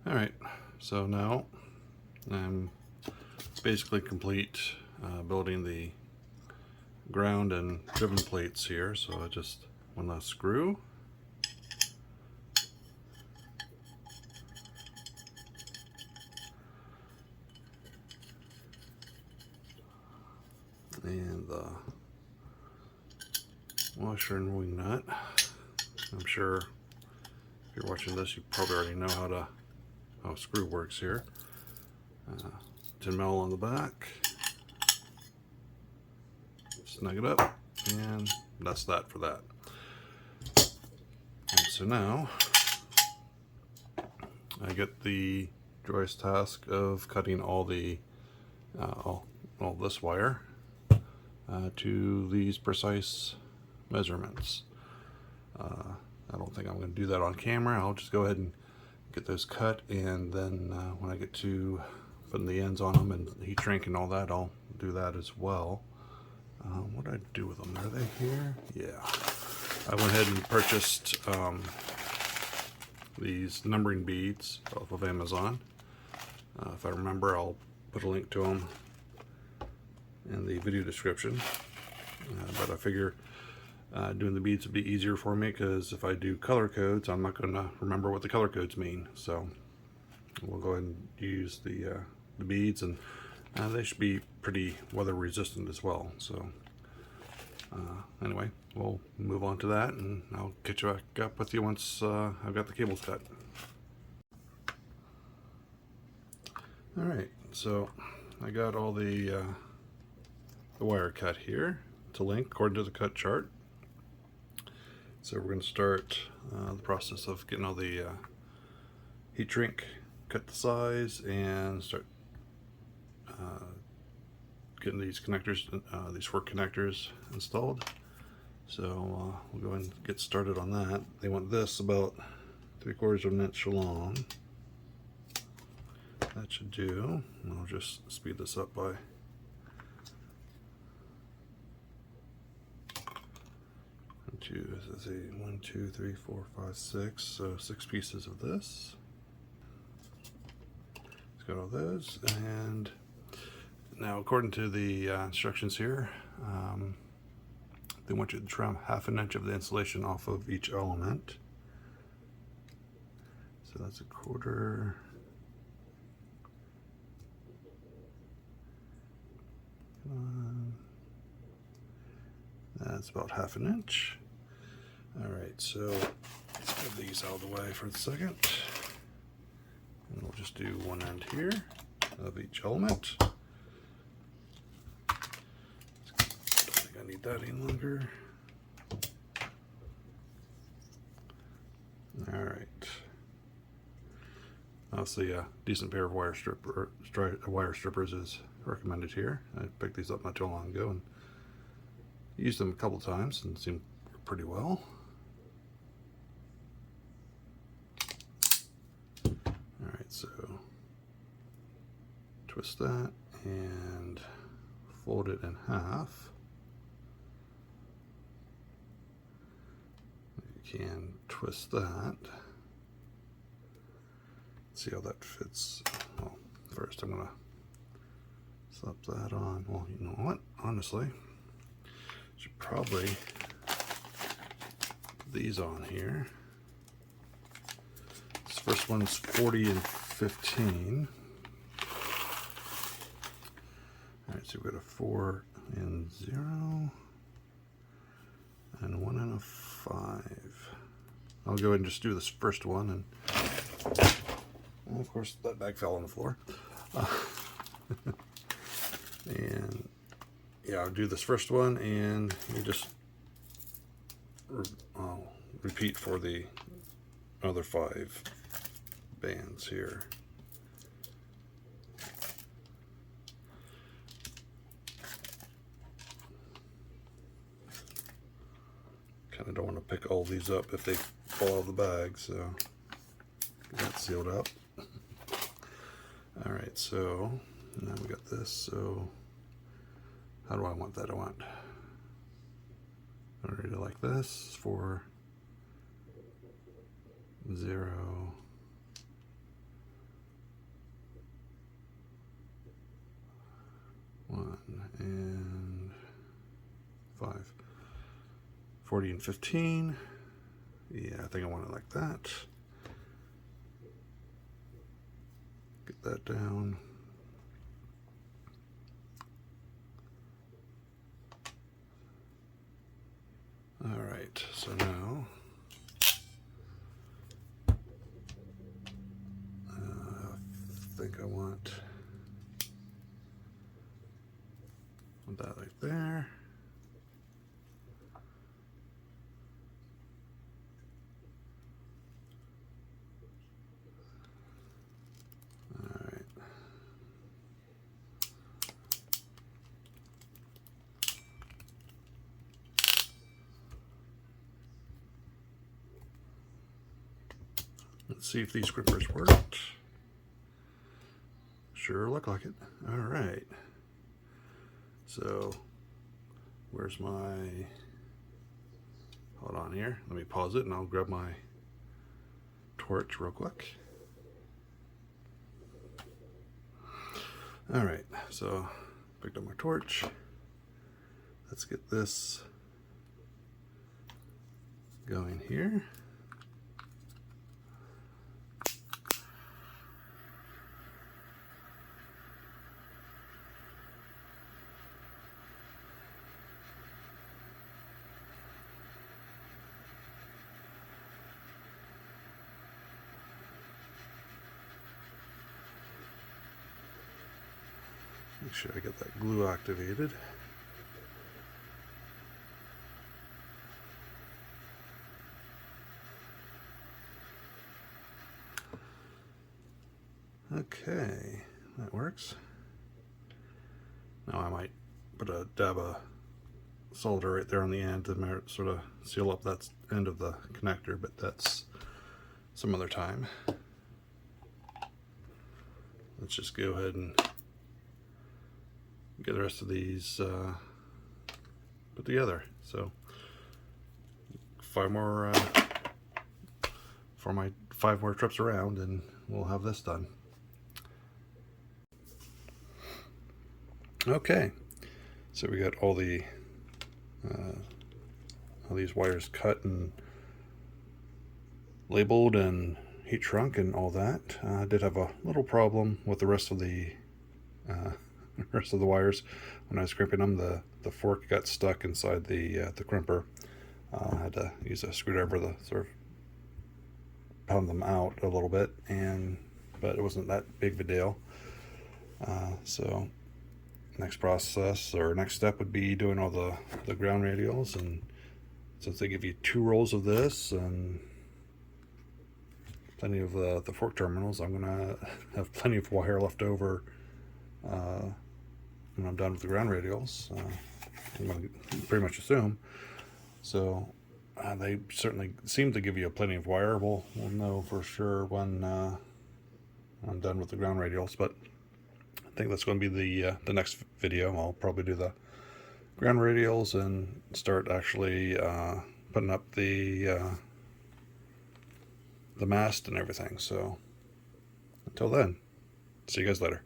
Alright, so now I'm basically complete building the ground and driven plates here. So I just one last screw. And the washer and wing nut. I'm sure if you're watching this, you probably already know how a screw works here. 10 mil on the back. Snug it up, and that's that for that. And so now I get the joyous task of cutting all the all this wire to these precise measurements. I don't think I'm going to do that on camera. I'll just go ahead and get those cut, and then when I get to putting the ends on them and heat shrink and all that, I'll do that as well. What did I do with them? Are they here? Yeah. I went ahead and purchased these numbering beads off of Amazon. If I remember, I'll put a link to them in the video description. But I figure doing the beads would be easier for me, because if I do color codes, I'm not going to remember what the color codes mean. So we'll go ahead and use the beads, and they should be pretty weather resistant as well. So anyway, we'll move on to that, and I'll catch you back up with you once I've got the cables cut. Alright, so I got all the wire cut here to length according to the cut chart. So we're going to start the process of getting all the heat shrink, cut the size, and start getting these connectors, these 4 connectors installed. So we'll go and get started on that. They want this about 3/4 of an inch long. That should do. And I'll just speed this up by 1, 2, 3, 4, 5, 6. So 6 pieces of this. It's got all those, and now according to the instructions here, they want you to trim 1/2 inch of the insulation off of each element. So that's 1/4. That's about 1/2 inch. Alright, so let's get these out of the way for a second. And we'll just do one end here of each element. Don't think I need that any longer. Alright. Obviously, a decent pair of wire strippers is recommended here. I picked these up not too long ago and used them a couple times and seemed pretty well. Alright, so twist that and fold it in half. You can twist that. See how that fits. Well, first I'm gonna slap that on. Well, you know what? Honestly, should probably put these on here. This first one's 40 and 15. Alright, so we've got a 4 and 0 and 1 and a 5. I'll go ahead and just do this first one, and well, of course that bag fell on the floor. And yeah, I'll do this first one, and you just repeat for the other 5 bands here. Kind of don't want to pick all these up if they fall out of the bag, so get that sealed up. Alright, so now we got this. So how do I want that? I want it like this for 0, 1 and 5. 40 and 15. Yeah, I think I want it like that. Get that down. All right, so now I think I want that like there. All right. Let's see if these grippers worked. Sure look like it. All right. So where's my, hold on here. Let me pause it and I'll grab my torch real quick. All right, so picked up my torch. Let's get this going here. Make sure I get that glue activated. Okay, that works. Now I might put a dab of solder right there on the end to sort of seal up that end of the connector, but that's some other time. Let's just go ahead and get the rest of these put together. So 5 more for my 5 more trips around and we'll have this done. Okay, so we got all these wires cut and labeled and heat shrunk and all that. I did have a little problem with the rest of the wires when I was crimping them. The fork got stuck inside the crimper. I had to use a screwdriver to sort of pound them out a little bit, but it wasn't that big of a deal. So next process or next step would be doing all the ground radials, and since they give you 2 rolls of this and plenty of the fork terminals, I'm gonna have plenty of wire left over when I'm done with the ground radials. I'm gonna pretty much assume. So they certainly seem to give you plenty of wire. We'll know for sure when I'm done with the ground radials, but I think that's going to be the next video. I'll probably do the ground radials and start actually putting up the mast and everything. So until then, see you guys later.